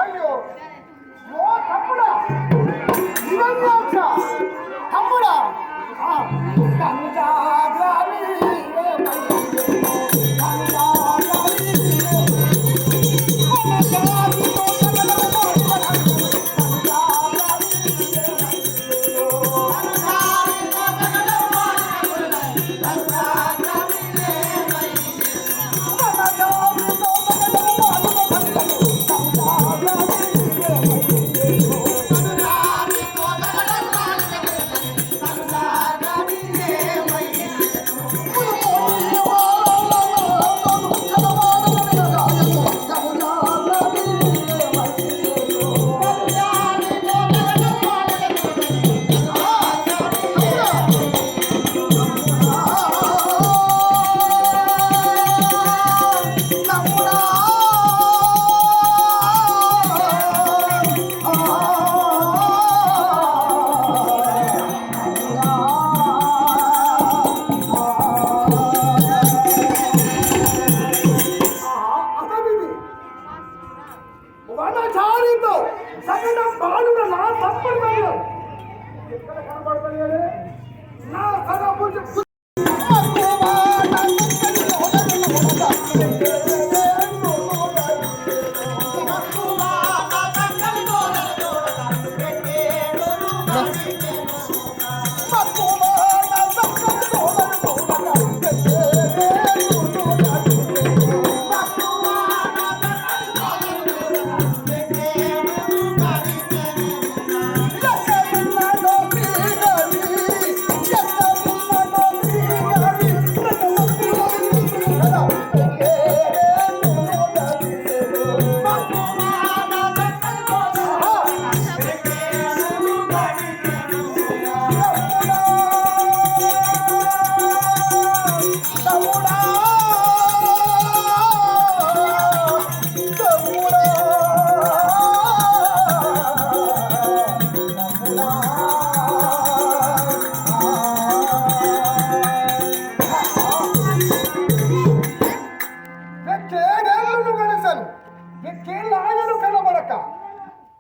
అయ్యో ఓ తమ్ముడా ఇవన్యాక్ష తమ్ముడా కంజాగ్రామి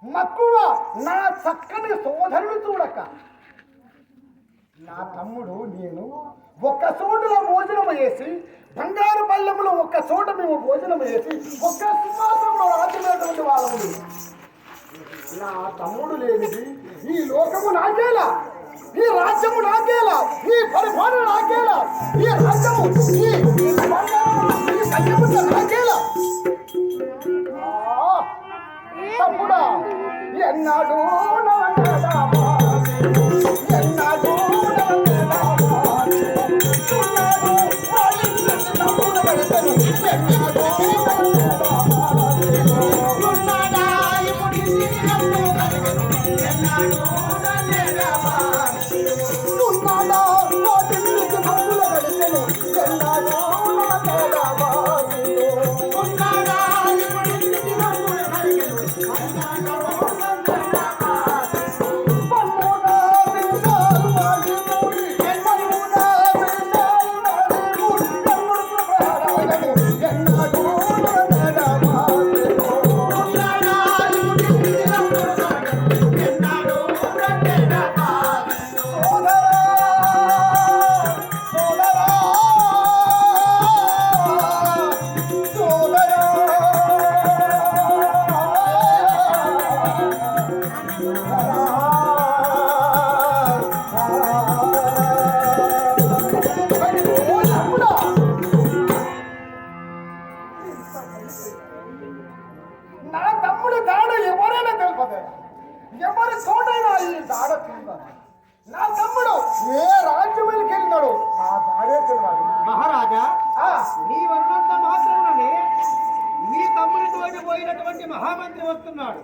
మక్కువ నా చక్కని సోదరుడు చూడక నా తమ్ముడు నేను ఒక్క చోటులో భోజనం చేసి బంగారు పల్లెములో ఒక్క చోట మేము భోజనం చేసి ఒక్క సింహాసనంలో రాజ్యమైనటువంటి వాళ్ళముడు నా తమ్ముడు లేనిది ఈ లోకము నాకేలా ఈ రాజ్యము నాకేలా ఈ పరిపాలన నాకేలా ఈ రాజ్యము ఈ సైన్యము నాకేలా తమ్ముడా ఎన్నాడు ఎన్నాడు నా తమ్ముడు దాడ ఎవరైనా తెలుపదే ఎవరి చోటైనా ఈ దాడ తెలియదు నా తమ్ముడు ఏ రాజ్యములకి వెళ్ళినాడు ఆ దాడే తెలియదు మహారాజా నీ వర్ణంత మాత్రమే నీ తమ్ముడితోటి పోయినటువంటి మహామంత్రి వస్తున్నాడు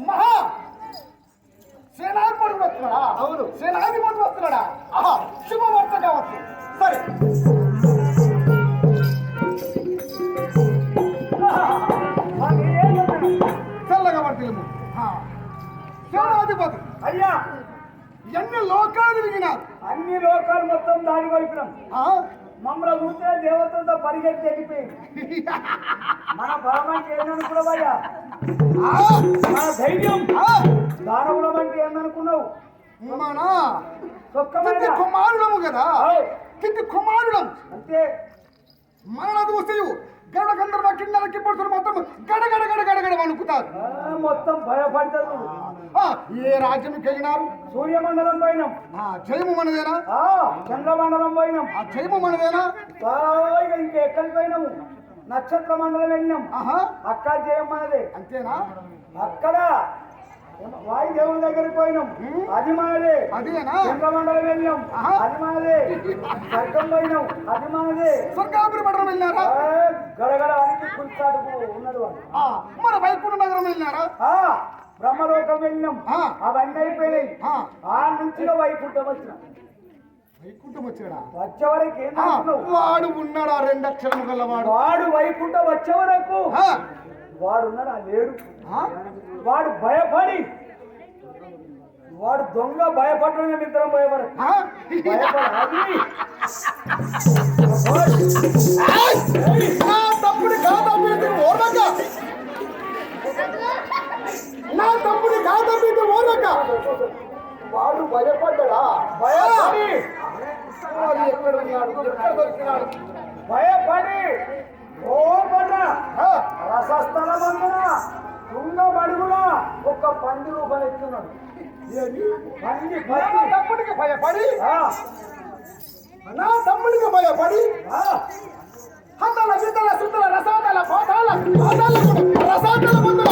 మహా సేనాధిపతి వస్తున్నాడా అవును సేనాధిపతి వస్తున్నాడా శుభవార్త కావచ్చు సరే చల్లగా వర్తిల్ము సేనాధిపతి అయ్యా ఎన్ని లోకాలు తిరిగినారు అన్ని లోకాలు మొత్తం దాడి వైపునం మమ్మల్ని చూస్తే దేవతలతో పరిగెత్తి వెళ్ళిపోయింది మన బలం అంటే ఏందనుకున్నావయ్యా? ఆ, మన ధైర్యం ఆ, దానవులం అంటే ఏందనుకున్నావు? మన సొక్కమైన తిత్తి కుమారుడము కదా, తిత్తి కుమారుడం అంతే. మన చూసి గడ గంధర్వ కిన్నెల కిబ్బడుతులు మాత్రం గడ గడ గడ గడ గడ వణుకుతారు. మొత్తం భయపడతారు. ఆ, ఏ రాజ్యంకి వెళ్ళినారు? సూర్యమండలం పోయినాం, జయము మనదేనా? చంద్రమండలం పోయినాం, జయము మనదేనా? ఇంకెక్కడికి పోయినాము? నక్షత్ర మండలం వెళ్ళినాం, ఆహా, అక్కడ జయం మనదే. అంతేనా? అక్కడ వాయుదేవుని దగ్గరికి పోయినాం, అది మనదే. అదేనా? చంద్రమండలం వెళ్ళినాం, అది మనదే. స్వర్గం పోయినాం, అది మనదే. స్వర్గాపురి పట్టణం వెళ్ళారా? గడగడ అనికి కుల్చాటుకు ఉన్నది వాడు. మరి వైకుంఠ నగరం వెళ్ళారా? బ్రహ్మలోకం వెళ్ళినాం, అవన్నీ అయిపోయినాయి. ఆ నుంచి వైకుంఠం వచ్చిన. వైకుంఠం వచ్చాడా? వచ్చే వరకు ఏం అనుకున్నావు? వాడు ఉన్నాడా? 2 అక్షరము గలవాడు. వాడు వైకుంఠం వచ్చే వరకు వాడు ఉన్నాడా? లేడు. వాడు భయపడి, వాడు దొంగ భయపడడం, ఇద్దరం భయపడ తప్పుడు కాదా? ఓరక నా తప్పుడు కాదా? ఓరక వాడు భయపడ్డా? భయపడి వాడు ఎక్కడ ఉన్నాడు? ఎక్కడ దొరికినాడు? భయపడి లోపల రసస్థలమందున తుంగ బడుగున ఒక 10 రూపాయలు ఎత్తున్నాడు. నా తమ్ముడికి భయపడి, నా తమ్ముడికి భయపడి హతల వితల సుతల రసాతల పాతాల రసాతల మందుల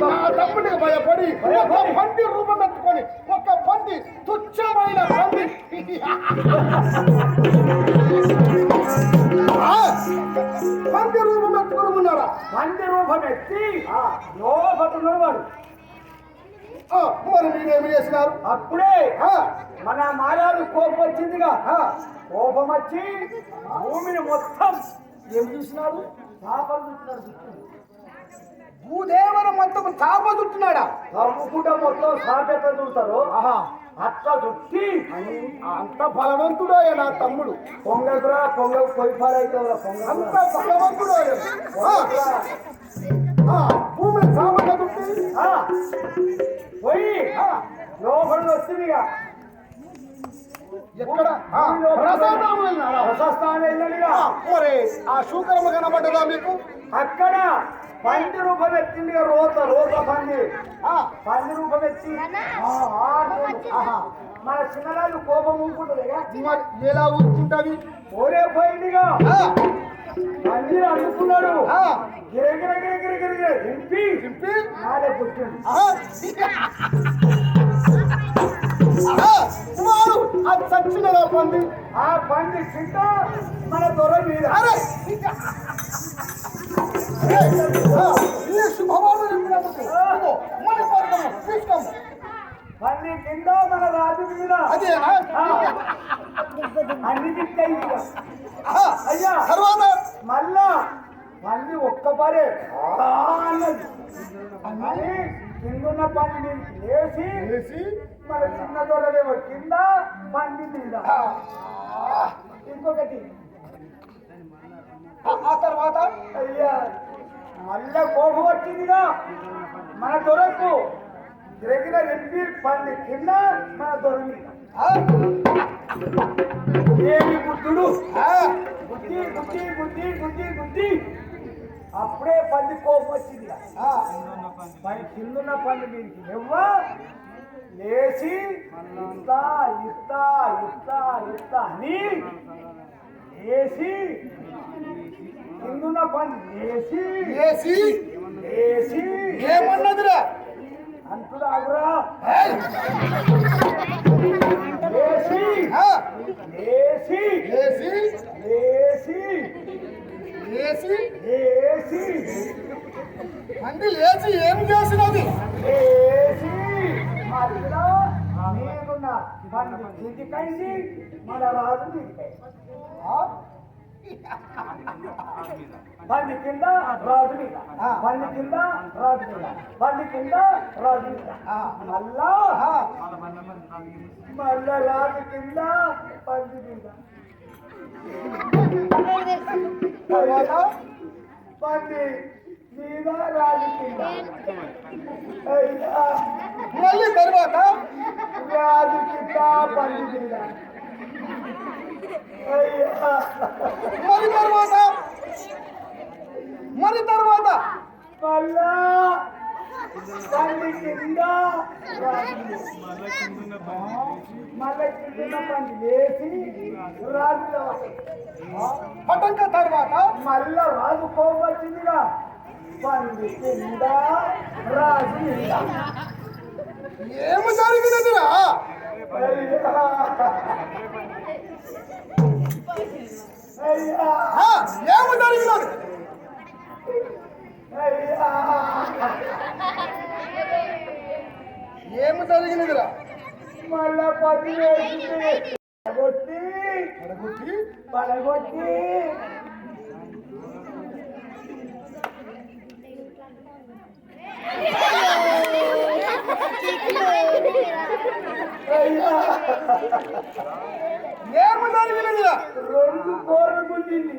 నా తమ్ముడికి భయపడి ఒక పంది రూపం ఎత్తుకొని, ఒక పంది, తుచ్చమైన పంది, పంది రూపం ఎత్తుకొని ఉన్నాడా? 10 రూపం ఎత్తి లోపడున్నాడు వాడు. మరి మీరేమి చేసినారు? అప్పుడే మన మాయాలు కోపం వచ్చిందిగా, కోపం వచ్చి భూమిని మొత్తం ఏం చూసినారు? చేపలు చుట్టినాడు. భూదేవర మొత్తం చాప చుట్టినాడా? తమ్ముకుంట మొత్తం సాపెట్ట చుడతారు, అట్లా చుట్టి. అంత బలవంతుడో నా తమ్ముడు. పొంగల్రా పొంగల్ కొయ్యారైతే అంత బలవంతుడో భూమిని చాపగా చుట్టి పోయి లోపల వచ్చిందిగా. ఎక్కడ? రసస్థానం వెళ్ళినాడా? రసస్థానం వెళ్ళిగా. మరి ఆ శూకరమ కనబడ్డదా మీకు? అక్కడ 10 రూపాయలు ఎత్తిందిగా. రోత రోత పంది 10 రూపాయలు ఎత్తి మన చిన్నరాజు కోపం ఊరుకుంటుందిగా. ఎలా ఊరుకుంటుంది? ఓరే పోయిందిగా. పందిని అందుకున్నాడు, గిరగిర గిరగిర గిరగిర దింపి దింపి నాడే పుట్టిండు. వాడు అది చచ్చినదా పంది? ఆ పంది చింత మన దొర మీద. ఈ శుభవార్త చెప్పినందుకు మన పర్వము తీసుకోము. పంది కింద మన రాజు మీద. అదేనా? అన్ని తిట్టాయి అయ్యా. తర్వాత మళ్ళా మళ్ళీ ఒక్కపారే అన్నది. అని కిందున్న పంది మీద వేసి మన చిన్న దొరలేమో కింద, పంది మీద. ఇంకొకటి ఆ తర్వాత అయ్యా మళ్ళా కోపం వచ్చిందిగా మన దొరకు. గిరగిర రెప్పి పంది కింద, మన దొర మీద. ఏమి బుద్ధుడు బుద్ధి బుద్ధి బుద్ధి బుద్ధి బుద్ధి. అప్పుడే పంది కోపం వచ్చింది. కిందున్న పంది మీదకి ఎవ్వ లేచి ఇస్తా ఇస్తా ఇస్తా ఇస్తా అని లేచి కిందున్న పంది లేచి వేసి లేచి ఏమన్నదిరా? అంటున్నాగురా. లేచి లేచి వేసి లేచి వేసి లేచి పంది లేచి ఏం చేసినది? లేచి మధ్యలో నేనున్నా పంది కిందికైంది, మన రాజు మీదికైంది. పంది కింద రాజు మీద, పంది కింద రాజు మీద, పంది కింద రాజు మీద. మళ్ళా మళ్ళా రాజు కింద, పంది మీద. తర్వాత పంది మీద రాజు కింద అయ్యా మళ్ళీ తర్వాత రాజు కింద పంది మీద అయ్యా మరి తర్వాత మళ్ళా పంది కింద మళ్ళా కింద పంది వేసి రాజులో పటంక తర్వాత మళ్ళా రాజు కోపం వచ్చిందిగా పంది కింద రాజు మీద ఏమి జరిగినదిరా? అయ్యా ఏమి జరిగినది? అయ్యా ఏమి జరిగినదిరా? మళ్ళా పది వేసింది పడగొట్టి అడగొట్టి పడగొట్టి అయ్యా ఏమి జరిగినదిరా? రెండు కూరలు గుంజింది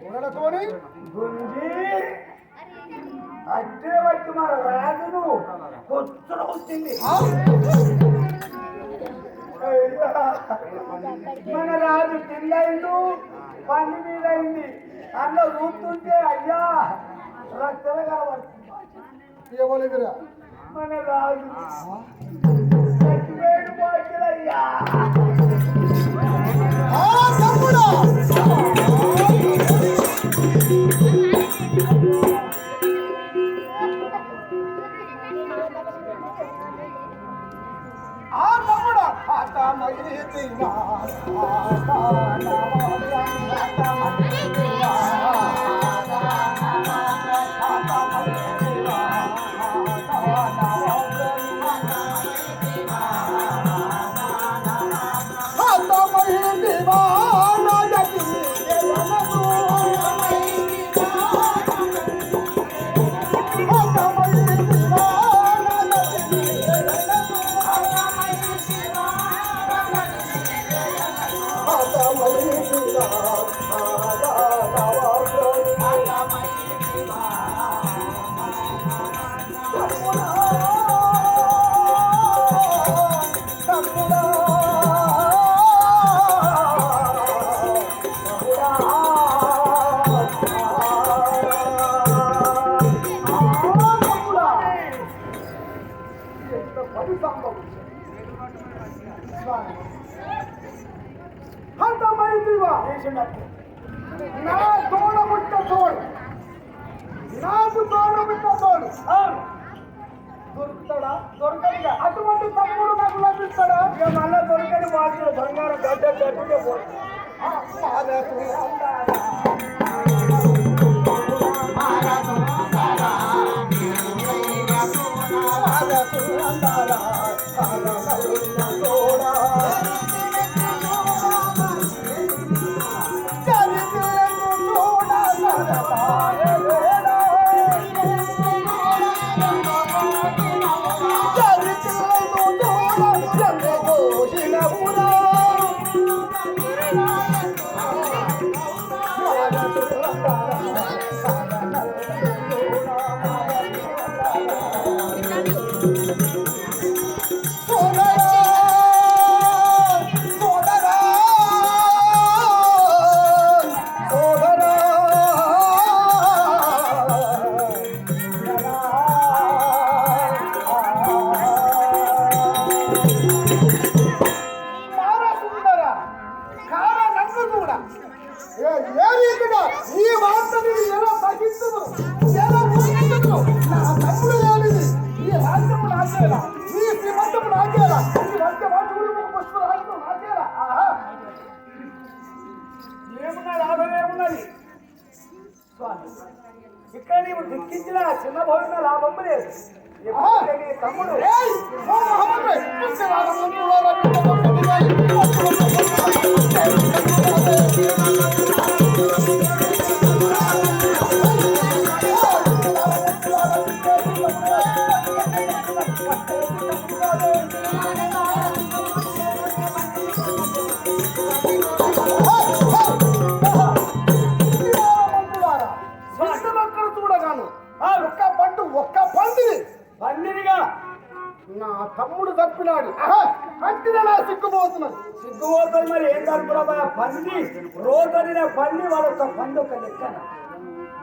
గొడవతోని గుంజి అట్టే వచ్చి మన రాజును కొత్తలో వచ్చింది మన రాజు కిందైండు పని మీద అయింది అన్న చూస్తుంటే అయ్యా రక్తమే కనబడుతుంది ఏమలేదురా? మన రాజు చచ్చిపోయాడు పోయినయ్యా తమ్ముడా తమ్ముడా నా తోడబుట్ట తోడు నాకు తోడబుట్ట తోడు దొరుకుతాడా? దొరకదుగా అటువంటి తమ్ముడు నాకు లభిస్తాడా? ఇక మళ్ళా దొరకని వాటిలో బంగారం గడ్డ గడ్డే పోతుంది ఏ రీతిగా ఈ వార్తని ఎలా తగ్గిస్తున్నారు, ఎలా ఊహించదు? నా తమ్ముడు లేనిది ఈ రాజ్యము నాకేలా, ఈ శ్రీమంతము నాకేలా, ఈ రాజ్య వాటి పుష్ప రాజ్యం నాకేలా. ఏమున్నా లాభం ఏమున్నది స్వామి? ఇక్కడ నీవు దుఃఖించిన చిన్న భవిన లాభం లేదు. ఎప్పుడైతే నీ తమ్ముడు ఏయ్, ఓ మహామంత్రి, చంపుతాను. ఒక్క పందిని పందిరిగా నా తమ్ముడు తప్పినాడు. అంటిన నా సిగ్గుపోతున్నది. సిగ్గుపోతుంది. మరి ఏం తప్పురా పంది రోతరిన పంది వాళ్ళొక్క పంది ఒక లెక్కన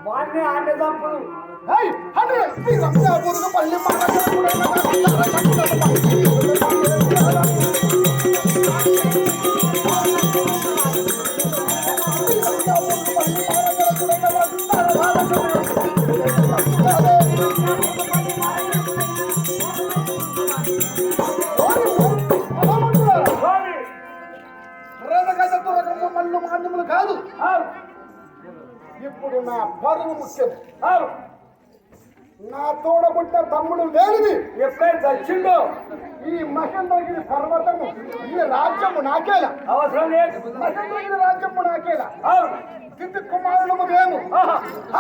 వాడిని ఆండే తప్పుడు పల్లి మళ్ళు మాన్యములు కాదు. ఇప్పుడు నా పరువు ముఖ్యం. నా తోడబుట్ట తమ్ముడు లేనిది ఎప్పుడైతే చచ్చిండో ఈ మహేంద్రగిరి పర్వతము ఈ రాజ్యము నాకేలా. అవసరం లేదు. మహేంద్రగిరి రాజ్యము నాకేలా. తిథి కుమారులము మేము.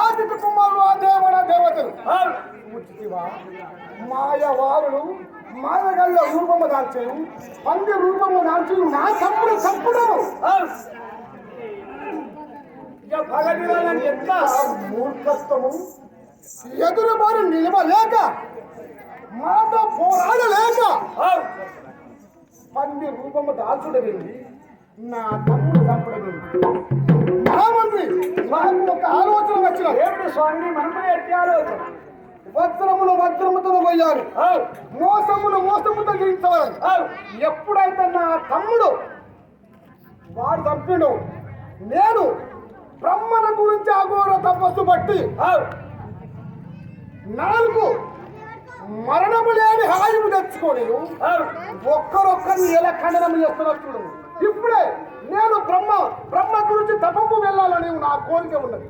ఆ తిథి కుమారులు ఆ దేవన దేవతలు. మాయవారులు మాయగల్ల రూపము దాల్చేయు పంది రూపము దాల్చేయు నా తమ్ముడు చంపుడు. ఎంత మూర్ఖత్వము. ఎదురు బారి నిలవలేక మాతో పోరాడలేక పంది రూపము దాల్చుడు వెళ్ళి నా తమ్ముడు చంపడం వెళ్ళి. మహామంత్రి మాకు ఒక ఆలోచన వచ్చిన. ఏమిటి స్వామి మనకు ఎట్టి ఆలోచన? వజ్రముతో పోయారు. మోసముతో జయించవాలి. ఎప్పుడైతే నా తమ్ముడు వాడు చంపిడు నేను బ్రహ్మణ గురించి అఘోర తపస్సు బట్టి 4 మరణము లేని హాయిము తెచ్చుకొని ఒక్కరొక్కరిని ఎలా ఖండనం చేస్తున్నారు చూడు. ఇప్పుడే నేను బ్రహ్మ గురించి తపము వెళ్ళాలని నా కోరిక ఉన్నది.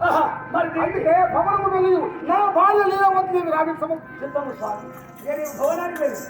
అందుకే భవనము వెళ్ళి నా బాల్య లీలవద్దు రావించము సిద్ధము స్వామి. నేను భవనానికి వెళ్ళి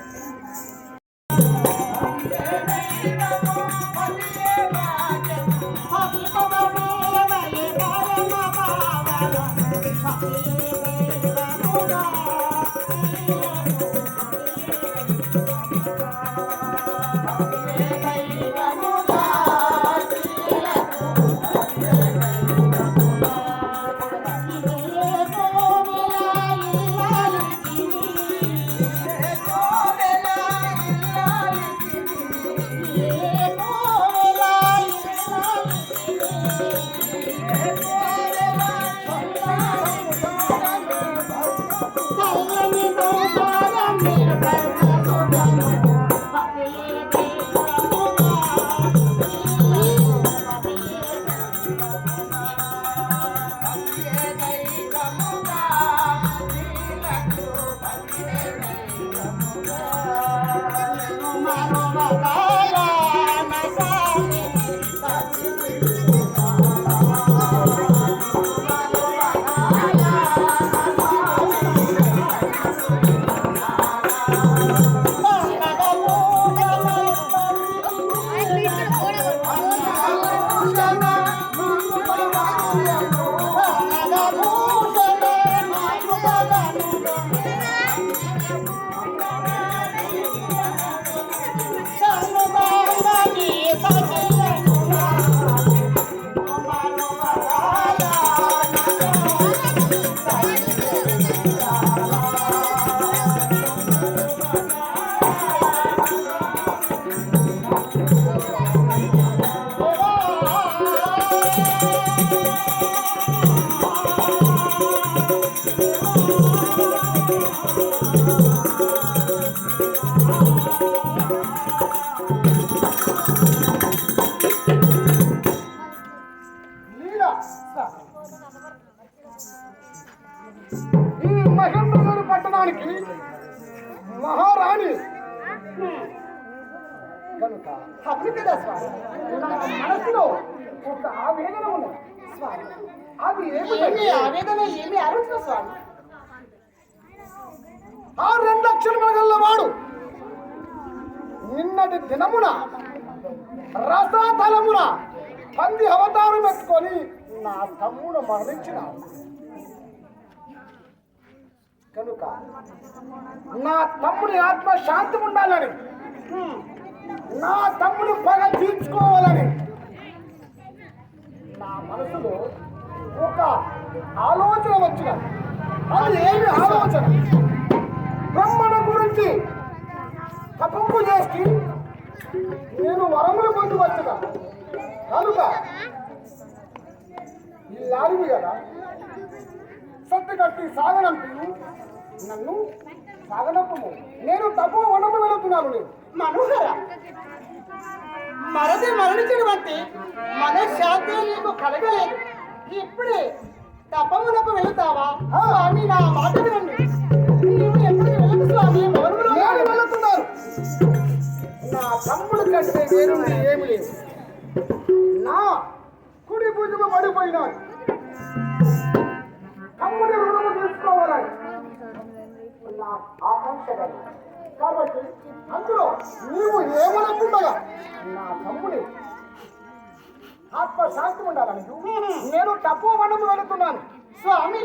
ఈ మహేంద్రగిరి పట్టణానికి మహారాణి కనుక అవును కదా స్వామి. నా మనసులో ఒక ఆవేదన ఉన్నది స్వామి అది ఏమి ఆవేదన ఏమి ఆలోచన స్వామి? ఆ 2 లక్షల గల్లవాడు నిన్నటి దినమున రసాతలమున పంది అవతారం ఎత్తుకొని నా తమ్ముడు మరణించినాడు కనుక నా తమ్ముడి ఆత్మ శాంతి ఉండాలని నా తమ్ముడు పగ తీర్చుకోవాలని నా మనసులో ఒక ఆలోచన వచ్చిన అది ఏమి ఆలోచన? బ్రహ్మణ గురించి తపంపు చేసి నేను వరములు పొందువచ్చుగా కనుక ఈ లారివి కదా సత్తు కట్టి సాగనంపి నన్ను సాగనంపము. నేను తపో వనము వెళుతున్నాను. నేను మనోహర మరది మరణించినటువంటి మనశ్శాంతి నీకు కలగలేదు. ఇప్పుడే తపమునకు వెళుతావా? స్వామి నా మాట వినండి. నీవు ఎక్కడికి వెళ్ళదు స్వామి, మౌనములో నేను వెళుతున్నాను. నా తమ్ముడు కంటే వేరుండి ఏమి లేదు. నా కుడి భుజము పడిపోయినాడు. తమ్ముడి రుణము తీసుకోవాలని నా ఆకాంక్ష కాదు. కాబట్టి అందులో నీవు ఏమనుకుండగా నా తమ్ముడి ఆత్మశాంతి ఉండాలని నేను తప్పు వనము వెళుతున్నాను. స్వామి